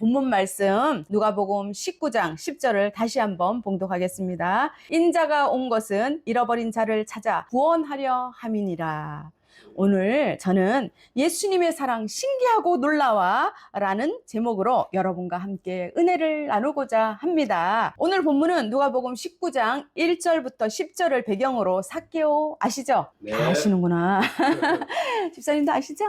본문 말씀 누가복음 19장 10절을 다시 한번 봉독하겠습니다. 인자가 온 것은 잃어버린 자를 찾아 구원하려 함이니라. 오늘 저는 예수님의 사랑 신기하고 놀라워 라는 제목으로 여러분과 함께 은혜를 나누고자 합니다. 오늘 본문은 누가복음 19장 1절부터 10절을 배경으로 삭개오 아시죠? 네. 다 아시는구나. 집사님 다 아시죠?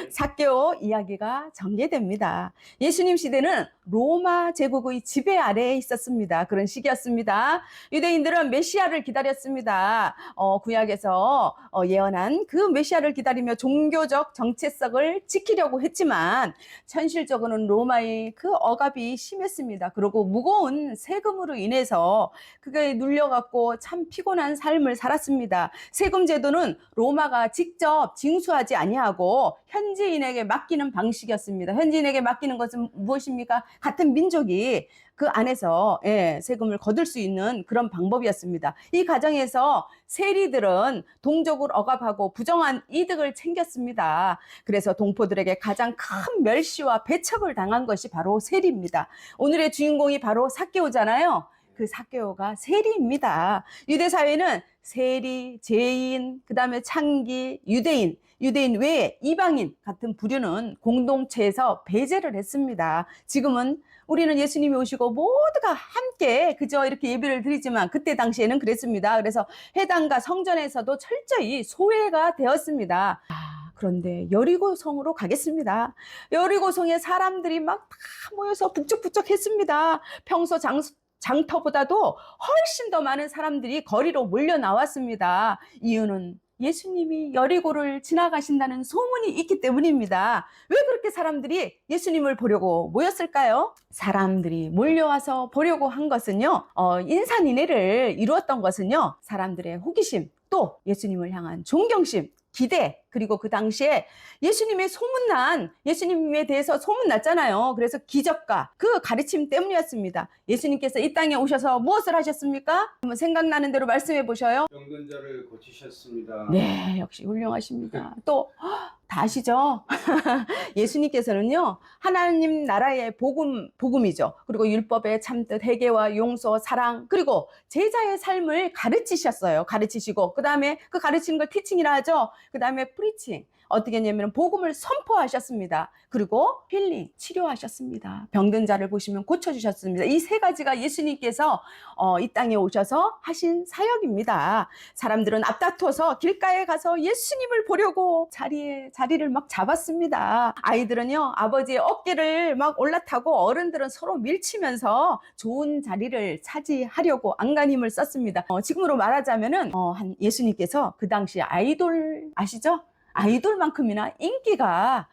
삭개오 이야기가 전개됩니다. 예수님 시대는 로마 제국의 지배 아래에 있었습니다. 그런 시기였습니다. 유대인들은 메시아를 기다렸습니다. 구약에서 예언한 그 메시아를 기다리며 종교적 정체성을 지키려고 했지만 현실적으로는 로마의 그 억압이 심했습니다. 그리고 무거운 세금으로 인해서 그게 눌려갖고 참 피곤한 삶을 살았습니다. 세금 제도는 로마가 직접 징수하지 아니하고 현지인에게 맡기는 방식이었습니다. 현지인에게 맡기는 것은 무엇입니까? 같은 민족이 그 안에서 세금을 거둘 수 있는 그런 방법이었습니다. 이 과정에서 세리들은 동족을 억압하고 부정한 이득을 챙겼습니다. 그래서 동포들에게 가장 큰 멸시와 배척을 당한 것이 바로 세리입니다. 오늘의 주인공이 바로 삭개오잖아요. 그 삭개오가 세리입니다. 유대 사회는 세리, 죄인, 그 다음에 창기, 유대인 외에 이방인 같은 부류는 공동체에서 배제를 했습니다. 지금은 우리는 예수님이 오시고 모두가 함께 그저 이렇게 예배를 드리지만 그때 당시에는 그랬습니다. 그래서 회당과 성전에서도 철저히 소외가 되었습니다. 그런데 여리고성으로 가겠습니다. 여리고성에 사람들이 막 다 모여서 북적북적했습니다. 평소 장터보다도 훨씬 더 많은 사람들이 거리로 몰려 나왔습니다. 이유는 예수님이 여리고를 지나가신다는 소문이 있기 때문입니다. 왜 그렇게 사람들이 예수님을 보려고 모였을까요? 사람들이 몰려와서 보려고 한 것은요, 인산인해를 이루었던 것은요, 사람들의 호기심, 또 예수님을 향한 존경심, 기대, 그리고 그 당시에 예수님에 대해서 소문났잖아요. 그래서 기적과 그 가르침 때문이었습니다. 예수님께서 이 땅에 오셔서 무엇을 하셨습니까? 한번 생각나는 대로 말씀해 보셔요. 병든 자를 고치셨습니다. 네, 역시 훌륭하십니다. 또 다 아시죠? 예수님께서는요, 하나님 나라의 복음이죠. 그리고 율법의 참뜻, 회개와 용서, 사랑, 그리고 제자의 삶을 가르치셨어요. 가르치시고, 그 다음에 그 가르치는 걸 티칭이라 하죠. 그 다음에 프리칭. 어떻게 했냐면 복음을 선포하셨습니다. 그리고 힐링, 치료하셨습니다. 병든 자를 보시면 고쳐주셨습니다. 이 세 가지가 예수님께서 이 땅에 오셔서 하신 사역입니다. 사람들은 앞다퉈서 길가에 가서 예수님을 보려고 자리를 막 잡았습니다. 아이들은요, 아버지의 어깨를 막 올라타고 어른들은 서로 밀치면서 좋은 자리를 차지하려고 안간힘을 썼습니다. 지금으로 말하자면은 예수님께서 그 당시 아이돌 아시죠? 아이돌만큼이나 인기가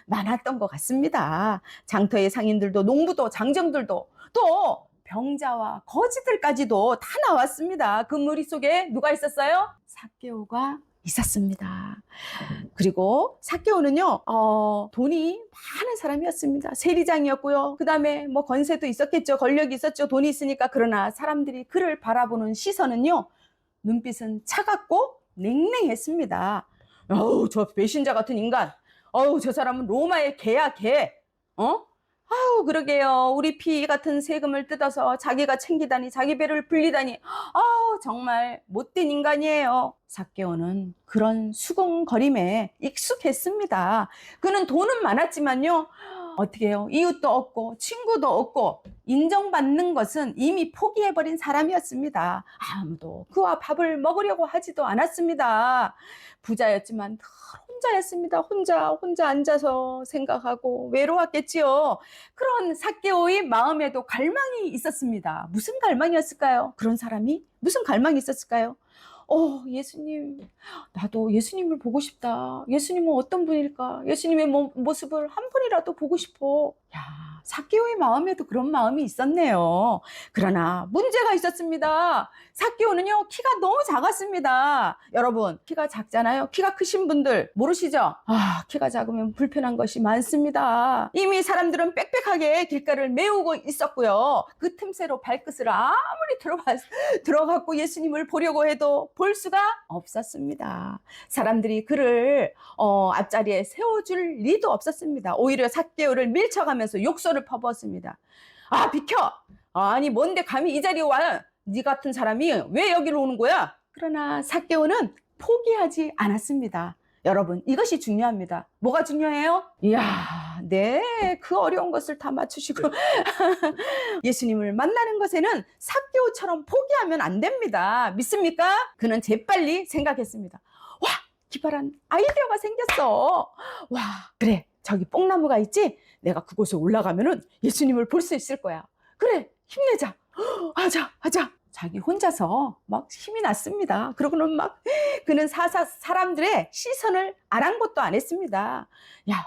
많았던 것 같습니다. 장터의 상인들도 농부도 장정들도 또 병자와 거지들까지도 다 나왔습니다. 그 무리 속에 누가 있었어요? 삭개오가 있었습니다. 그리고 삭개오는요, 돈이 많은 사람이었습니다. 세리장이었고요. 그 다음에 뭐 권세도 있었겠죠. 권력이 있었죠. 돈이 있으니까. 그러나 사람들이 그를 바라보는 시선은요, 눈빛은 차갑고 냉랭했습니다. 어우, 저 배신자 같은 인간. 어우, 저 사람은 로마의 개야, 개. 아우, 그러게요. 우리 피 같은 세금을 뜯어서 자기가 챙기다니, 자기 배를 불리다니. 아우, 정말 못된 인간이에요. 삭개오는 그런 수군거림에 익숙했습니다. 그는 돈은 많았지만요, 어떻게 해요? 이웃도 없고 친구도 없고 인정받는 것은 이미 포기해버린 사람이었습니다. 아무도 그와 밥을 먹으려고 하지도 않았습니다. 부자였지만 혼자였습니다. 혼자 앉아서 생각하고 외로웠겠지요. 그런 삭개오의 마음에도 갈망이 있었습니다. 무슨 갈망이었을까요? 그런 사람이 무슨 갈망이 있었을까요? 예수님, 나도 예수님을 보고 싶다. 예수님은 어떤 분일까? 예수님의 모습을 한 번이라도 보고 싶어. 야, 삭개오의 마음에도 그런 마음이 있었네요. 그러나 문제가 있었습니다. 삭개오는요, 키가 너무 작았습니다. 여러분, 키가 작잖아요. 키가 크신 분들 모르시죠? 키가 작으면 불편한 것이 많습니다. 이미 사람들은 빽빽하게 길가를 메우고 있었고요. 그 틈새로 발끝을 아무리 들어갔고 예수님을 보려고 해도 볼 수가 없었습니다. 사람들이 그를 앞자리에 세워줄 리도 없었습니다. 오히려 삭개오를 밀쳐가면서 욕설을 퍼부었습니다. 비켜! 아니 뭔데 감히 이 자리에 와? 네 같은 사람이 왜 여기로 오는 거야? 그러나 삭개오는 포기하지 않았습니다. 여러분, 이것이 중요합니다. 뭐가 중요해요? 이야, 네, 그 어려운 것을 다 맞추시고 예수님을 만나는 것에는 삭개오처럼 포기하면 안 됩니다. 믿습니까? 그는 재빨리 생각했습니다. 와, 기발한 아이디어가 생겼어. 와, 그래, 저기 뽕나무가 있지? 내가 그곳에 올라가면은 예수님을 볼 수 있을 거야. 그래, 힘내자. 하자. 자기 혼자서 막 힘이 났습니다. 그러고는 그는 사람들의 시선을 아랑곳도 안 했습니다.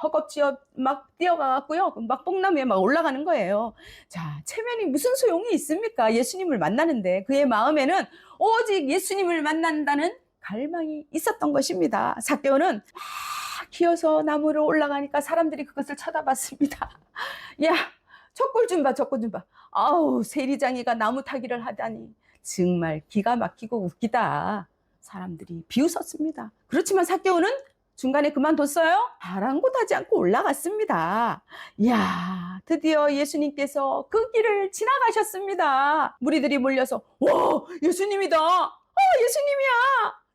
허겁지겁 막 뛰어가고요. 막 뽕나무에 막 올라가는 거예요. 자, 체면이 무슨 소용이 있습니까? 예수님을 만나는데 그의 마음에는 오직 예수님을 만난다는 갈망이 있었던 것입니다. 삭개오는 막 기어서 나무로 올라가니까 사람들이 그것을 쳐다봤습니다. 저 꼴 좀 봐. 세리장이가 나무 타기를 하다니 정말 기가 막히고 웃기다. 사람들이 비웃었습니다. 그렇지만 삭개오는 중간에 그만뒀어요. 아랑곳하지 않고 올라갔습니다. 드디어 예수님께서 그 길을 지나가셨습니다. 무리들이 몰려서 와, 예수님이다.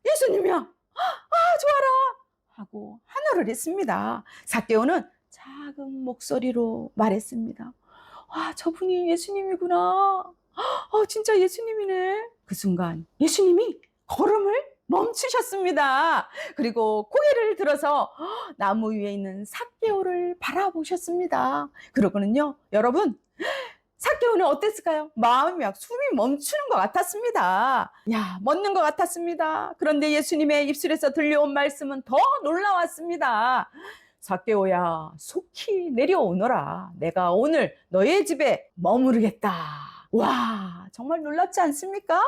예수님이야. 좋아라. 하고 환호를 했습니다. 삭개오는 작은 목소리로 말했습니다. 저분이 예수님이구나. 진짜 예수님이네. 그 순간 예수님이 걸음을 멈추셨습니다. 그리고 고개를 들어서 나무 위에 있는 삭개오를 바라보셨습니다. 그러고는요, 여러분, 삭개오는 어땠을까요? 마음이 숨이 멈추는 것 같았습니다. 멎는 것 같았습니다. 그런데 예수님의 입술에서 들려온 말씀은 더 놀라웠습니다. 삭개오야, 속히 내려오너라. 내가 오늘 너의 집에 머무르겠다. 와, 정말 놀랍지 않습니까?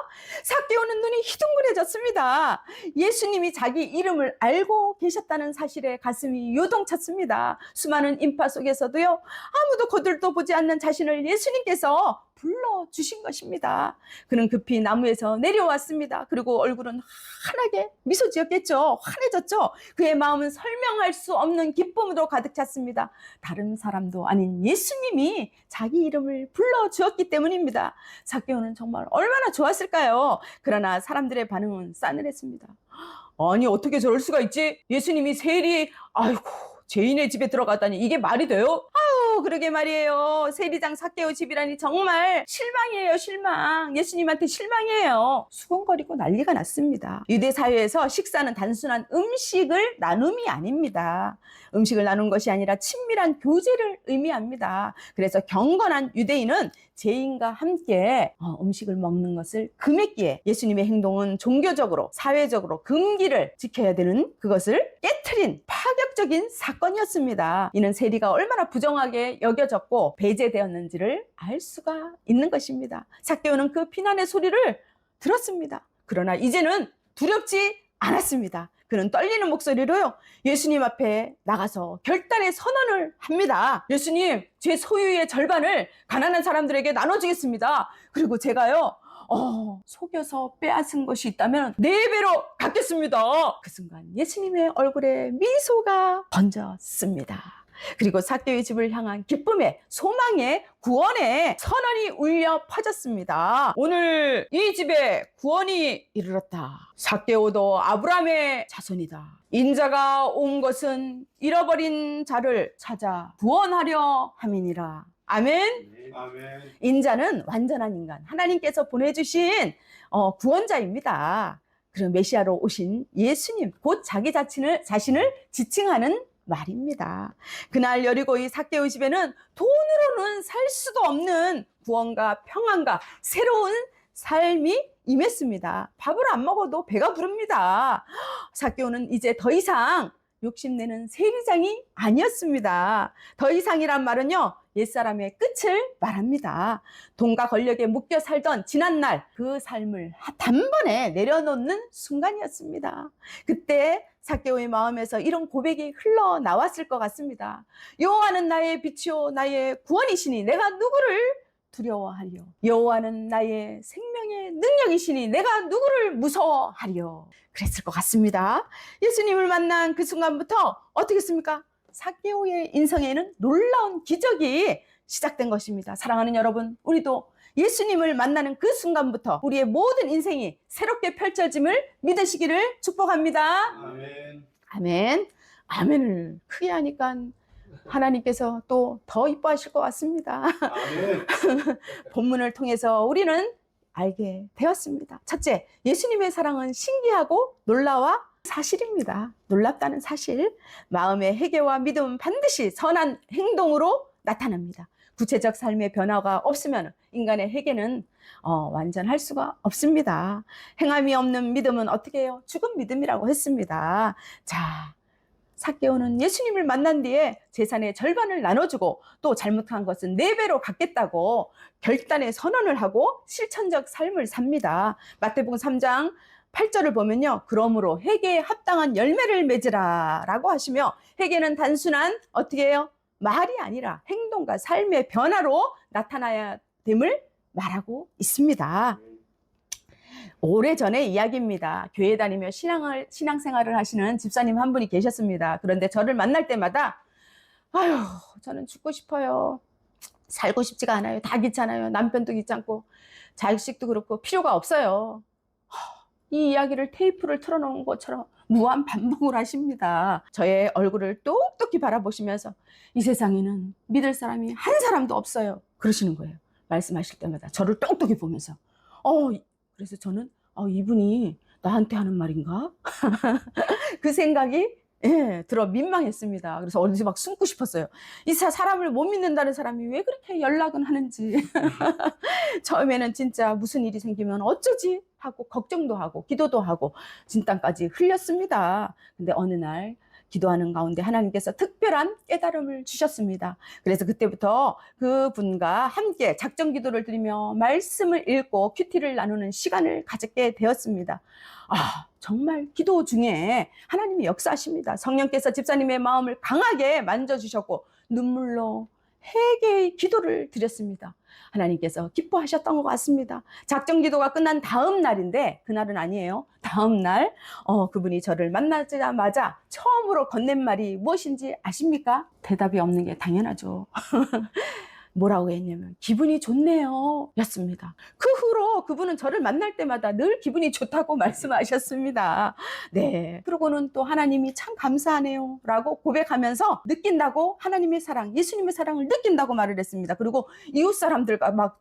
삭개오는 눈이 희둥그레졌습니다. 예수님이 자기 이름을 알고 계셨다는 사실에 가슴이 요동쳤습니다. 수많은 인파 속에서도요, 아무도 거들떠 보지 않는 자신을 예수님께서 불러주신 것입니다. 그는 급히 나무에서 내려왔습니다. 그리고 얼굴은 환하게 미소 지었겠죠. 환해졌죠. 그의 마음은 설명할 수 없는 기쁨으로 가득 찼습니다. 다른 사람도 아닌 예수님이 자기 이름을 불러주었기 때문입니다. 삭개오는 정말 얼마나 좋았을까요? 그러나 사람들의 반응은 싸늘했습니다. 아니, 어떻게 저럴 수가 있지? 예수님이 죄인의 집에 들어갔다니 이게 말이 돼요? 그러게 말이에요. 세리장 삭개오 집이라니 정말 실망이에요, 실망. 예수님한테 실망이에요. 수군거리고 난리가 났습니다. 유대 사회에서 식사는 단순한 음식을 나눔이 아닙니다. 음식을 나눈 것이 아니라 친밀한 교제를 의미합니다. 그래서 경건한 유대인은 죄인과 함께 음식을 먹는 것을 금했기에 예수님의 행동은 종교적으로, 사회적으로 금기를 지켜야 되는 그것을 깨트린 파격적인 사건이었습니다. 이는 세리가 얼마나 부정하게 여겨졌고 배제되었는지를 알 수가 있는 것입니다. 삭개오는 그 비난의 소리를 들었습니다. 그러나 이제는 두렵지 않았습니다. 그는 떨리는 목소리로요, 예수님 앞에 나가서 결단의 선언을 합니다. 예수님, 제 소유의 절반을 가난한 사람들에게 나눠주겠습니다. 그리고 제가요, 속여서 빼앗은 것이 있다면 4배로 갚겠습니다. 그 순간 예수님의 얼굴에 미소가 번졌습니다. 그리고 삭개오의 집을 향한 기쁨의, 소망의, 구원의 선언이 울려 퍼졌습니다. 오늘 이 집에 구원이 이르렀다. 삭개오도 아브라함의 자손이다. 인자가 온 것은 잃어버린 자를 찾아 구원하려 함이니라. 아멘. 아멘. 인자는 완전한 인간, 하나님께서 보내주신 구원자입니다. 그럼 메시아로 오신 예수님, 곧 자기 자신을 지칭하는 말입니다. 그날 여리고의 삭개오 집에는 돈으로는 살 수도 없는 구원과 평안과 새로운 삶이 임했습니다. 밥을 안 먹어도 배가 부릅니다. 삭개오는 이제 더 이상 욕심내는 세리장이 아니었습니다. 더 이상이란 말은요, 옛사람의 끝을 말합니다. 돈과 권력에 묶여 살던 지난날 그 삶을 단번에 내려놓는 순간이었습니다. 그때 삭개오의 마음에서 이런 고백이 흘러나왔을 것 같습니다. 여호와는 나의 빛이요 나의 구원이시니 내가 누구를 두려워하리요. 여호와는 나의 생명의 능력이시니 내가 누구를 무서워하리요. 그랬을 것 같습니다. 예수님을 만난 그 순간부터 어떻게 했습니까? 삭개오의 인생에는 놀라운 기적이 시작된 것입니다. 사랑하는 여러분, 우리도 예수님을 만나는 그 순간부터 우리의 모든 인생이 새롭게 펼쳐짐을 믿으시기를 축복합니다. 아멘. 아멘. 아멘을 크게 하니까 하나님께서 또 더 이뻐하실 것 같습니다. 아멘. 본문을 통해서 우리는 알게 되었습니다. 첫째, 예수님의 사랑은 신기하고 놀라와 사실입니다. 놀랍다는 사실. 마음의 회개와 믿음은 반드시 선한 행동으로 나타납니다. 구체적 삶의 변화가 없으면 인간의 회개는 완전할 수가 없습니다. 행함이 없는 믿음은 어떻게 해요? 죽은 믿음이라고 했습니다. 자, 삭개오는 예수님을 만난 뒤에 재산의 절반을 나눠주고 또 잘못한 것은 4배로 갚겠다고 결단의 선언을 하고 실천적 삶을 삽니다. 마태복음 3장 8절을 보면요. 그러므로 회개에 합당한 열매를 맺으라 라고 하시며 회개는 단순한 어떻게 해요? 말이 아니라 행동과 삶의 변화로 나타나야 됨을 말하고 있습니다. 오래전의 이야기입니다. 교회 다니며 신앙생활을 하시는 집사님 한 분이 계셨습니다. 그런데 저를 만날 때마다 아유, 저는 죽고 싶어요. 살고 싶지가 않아요. 다 귀찮아요. 남편도 귀찮고 자식도 그렇고 필요가 없어요. 이 이야기를 테이프를 틀어놓은 것처럼 무한 반복을 하십니다. 저의 얼굴을 똑똑히 바라보시면서 이 세상에는 믿을 사람이 한 사람도 없어요. 그러시는 거예요. 말씀하실 때마다 저를 똑똑히 보면서 그래서 저는 이분이 나한테 하는 말인가? 그 생각이 들어 민망했습니다. 그래서 어디서 막 숨고 싶었어요. 이 사람을 못 믿는다는 사람이 왜 그렇게 연락은 하는지. 처음에는 진짜 무슨 일이 생기면 어쩌지 하고 걱정도 하고 기도도 하고 진땀까지 흘렸습니다. 근데 어느 날 기도하는 가운데 하나님께서 특별한 깨달음을 주셨습니다. 그래서 그때부터 그분과 함께 작정 기도를 드리며 말씀을 읽고 큐티를 나누는 시간을 가졌게 되었습니다. 정말 기도 중에 하나님이 역사하십니다. 성령께서 집사님의 마음을 강하게 만져주셨고 눈물로 회개의 기도를 드렸습니다. 하나님께서 기뻐하셨던 것 같습니다. 작정 기도가 끝난 다음 날인데 그날은 아니에요. 다음 날 그분이 저를 만나자마자 처음으로 건넨 말이 무엇인지 아십니까? 대답이 없는 게 당연하죠. 뭐라고 했냐면 기분이 좋네요 였습니다. 그 후로 그분은 저를 만날 때마다 늘 기분이 좋다고 말씀하셨습니다. 네, 그러고는 또 하나님이 참 감사하네요 라고 고백하면서 느낀다고 하나님의 사랑, 예수님의 사랑을 느낀다고 말을 했습니다. 그리고 이웃 사람들과 막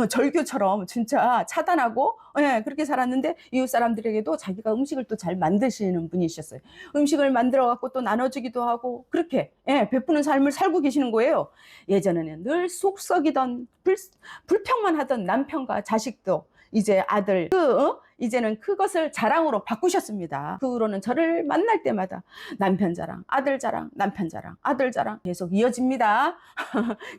절교처럼 진짜 차단하고 그렇게 살았는데 이웃 사람들에게도 자기가 음식을 또 잘 만드시는 분이셨어요. 음식을 만들어 갖고 또 나눠주기도 하고 그렇게 베푸는 삶을 살고 계시는 거예요. 예전에는 늘 속 썩이던 불평만 하던 남편과 자식도 이제 아들 이제는 그것을 자랑으로 바꾸셨습니다. 그 후로는 저를 만날 때마다 남편 자랑, 아들 자랑, 남편 자랑, 아들 자랑 계속 이어집니다.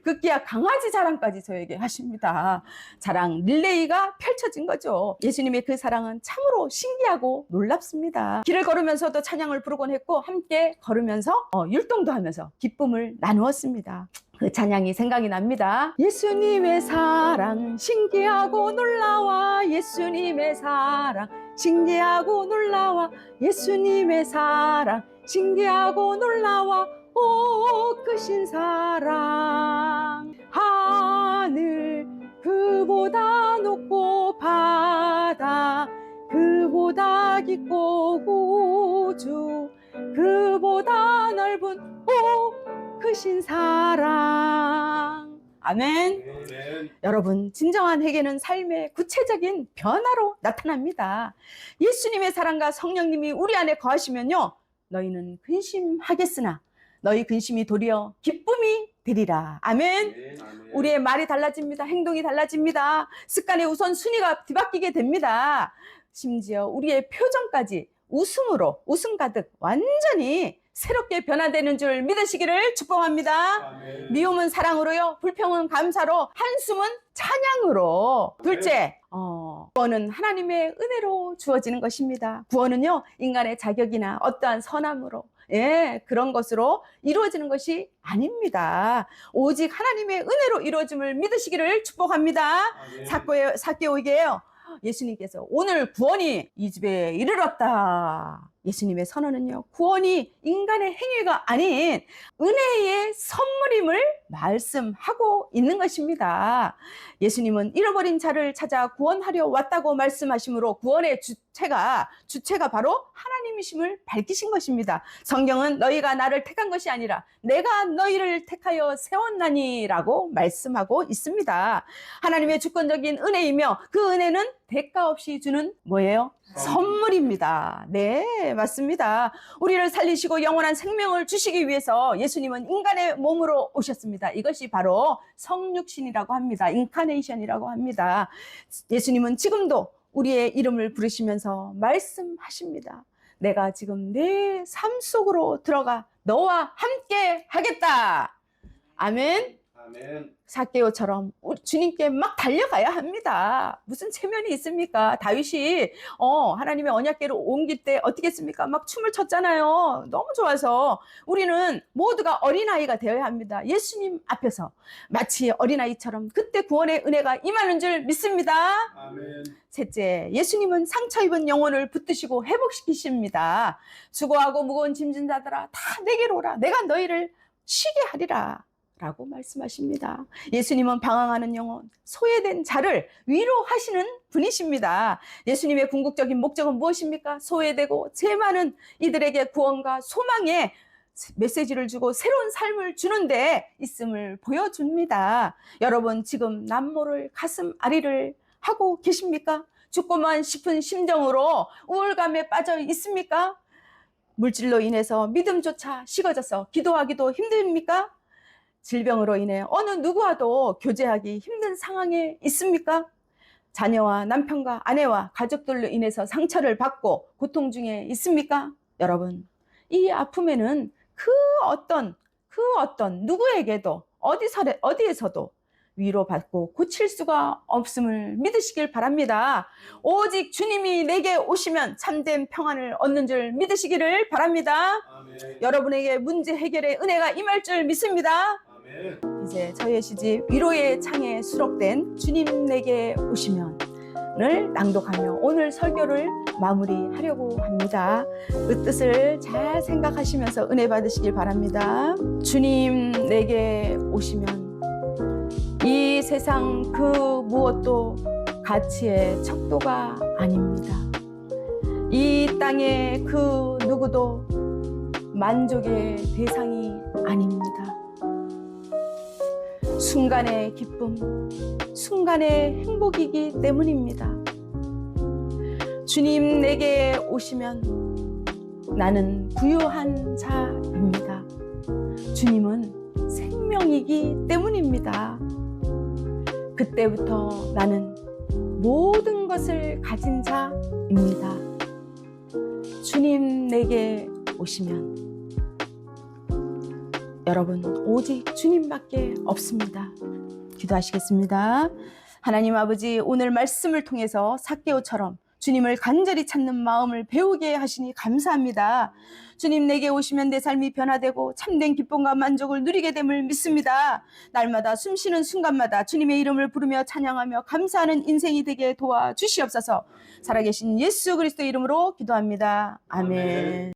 급기야 강아지 자랑까지 저에게 하십니다. 자랑 릴레이가 펼쳐진 거죠. 예수님의 그 사랑은 참으로 신기하고 놀랍습니다. 길을 걸으면서도 찬양을 부르곤 했고 함께 걸으면서 율동도 하면서 기쁨을 나누었습니다. 그 찬양이 생각이 납니다. 예수님의 사랑 신기하고 놀라워 예수님의 사랑 신기하고 놀라워 예수님의 사랑 신기하고 놀라워 오 크신 사랑 하늘 그보다 높고 바다 그보다 깊고 우주 그보다 넓은 오 크신 사랑. 아멘. 아멘. 여러분, 진정한 회개는 삶의 구체적인 변화로 나타납니다. 예수님의 사랑과 성령님이 우리 안에 거하시면요, 너희는 근심하겠으나 너희 근심이 도리어 기쁨이 되리라. 아멘. 아멘. 아멘. 우리의 말이 달라집니다. 행동이 달라집니다. 습관의 우선순위가 뒤바뀌게 됩니다. 심지어 우리의 표정까지 웃음으로 웃음 가득 완전히 새롭게 변화되는 줄 믿으시기를 축복합니다. 아멘. 미움은 사랑으로요, 불평은 감사로, 한숨은 찬양으로. 둘째, 구원은 하나님의 은혜로 주어지는 것입니다. 구원은요, 인간의 자격이나 어떠한 선함으로, 그런 것으로 이루어지는 것이 아닙니다. 오직 하나님의 은혜로 이루어짐을 믿으시기를 축복합니다. 아멘. 사개오에게요, 예수님께서 오늘 구원이 이 집에 이르렀다. 예수님의 선언은요, 구원이 인간의 행위가 아닌 은혜의 선물임을 말씀하고 있는 것입니다. 예수님은 잃어버린 자를 찾아 구원하려 왔다고 말씀하시므로 구원의 주체가 바로 하나님이심을 밝히신 것입니다. 성경은 너희가 나를 택한 것이 아니라 내가 너희를 택하여 세웠나니라고 말씀하고 있습니다. 하나님의 주권적인 은혜이며 그 은혜는 대가 없이 주는 뭐예요? 선물입니다. 네, 맞습니다. 우리를 살리시고 영원한 생명을 주시기 위해서 예수님은 인간의 몸으로 오셨습니다. 이것이 바로 성육신이라고 합니다. 인카네이션이라고 합니다. 예수님은 지금도 우리의 이름을 부르시면서 말씀하십니다. 내가 지금 내 삶 속으로 들어가 너와 함께 하겠다. 아멘. 아멘. 삭개오처럼 주님께 막 달려가야 합니다. 무슨 체면이 있습니까? 다윗이 하나님의 언약궤를 옮길 때 어떻게 했습니까? 막 춤을 췄잖아요. 너무 좋아서 우리는 모두가 어린아이가 되어야 합니다. 예수님 앞에서 마치 어린아이처럼 그때 구원의 은혜가 임하는 줄 믿습니다. 아멘. 셋째, 예수님은 상처 입은 영혼을 붙드시고 회복시키십니다. 수고하고 무거운 짐진 자들아 다 내게로 오라. 내가 너희를 쉬게 하리라. 라고 말씀하십니다. 예수님은 방황하는 영혼, 소외된 자를 위로하시는 분이십니다. 예수님의 궁극적인 목적은 무엇입니까? 소외되고 죄 많은 이들에게 구원과 소망의 메시지를 주고 새로운 삶을 주는데 있음을 보여줍니다. 여러분 지금 남모를 가슴 아리를 하고 계십니까? 죽고만 싶은 심정으로 우울감에 빠져 있습니까? 물질로 인해서 믿음조차 식어져서 기도하기도 힘듭니까? 질병으로 인해 어느 누구와도 교제하기 힘든 상황에 있습니까? 자녀와 남편과 아내와 가족들로 인해서 상처를 받고 고통 중에 있습니까? 여러분, 이 아픔에는 그 어떤 누구에게도 어디에서도 위로받고 고칠 수가 없음을 믿으시길 바랍니다. 오직 주님이 내게 오시면 참된 평안을 얻는 줄 믿으시기를 바랍니다. 아멘. 여러분에게 문제 해결의 은혜가 임할 줄 믿습니다. 아멘. 이제 저희의 시집 위로의 창에 수록된 주님 내게 오시면을 낭독하며 오늘 설교를 마무리하려고 합니다. 그 뜻을 잘 생각하시면서 은혜 받으시길 바랍니다. 주님 내게 오시면 이 세상 그 무엇도 가치의 척도가 아닙니다. 이 땅의 그 누구도 만족의 대상이 아닙니다. 순간의 기쁨, 순간의 행복이기 때문입니다. 주님 내게 오시면 나는 부유한 자입니다. 주님은 생명이기 때문입니다. 그때부터 나는 모든 것을 가진 자입니다. 주님 내게 오시면 여러분 오직 주님밖에 없습니다. 기도하시겠습니다. 하나님 아버지, 오늘 말씀을 통해서 삭개오처럼 주님을 간절히 찾는 마음을 배우게 하시니 감사합니다. 주님 내게 오시면 내 삶이 변화되고 참된 기쁨과 만족을 누리게 됨을 믿습니다. 날마다 숨쉬는 순간마다 주님의 이름을 부르며 찬양하며 감사하는 인생이 되게 도와주시옵소서. 살아계신 예수 그리스도 이름으로 기도합니다. 아멘.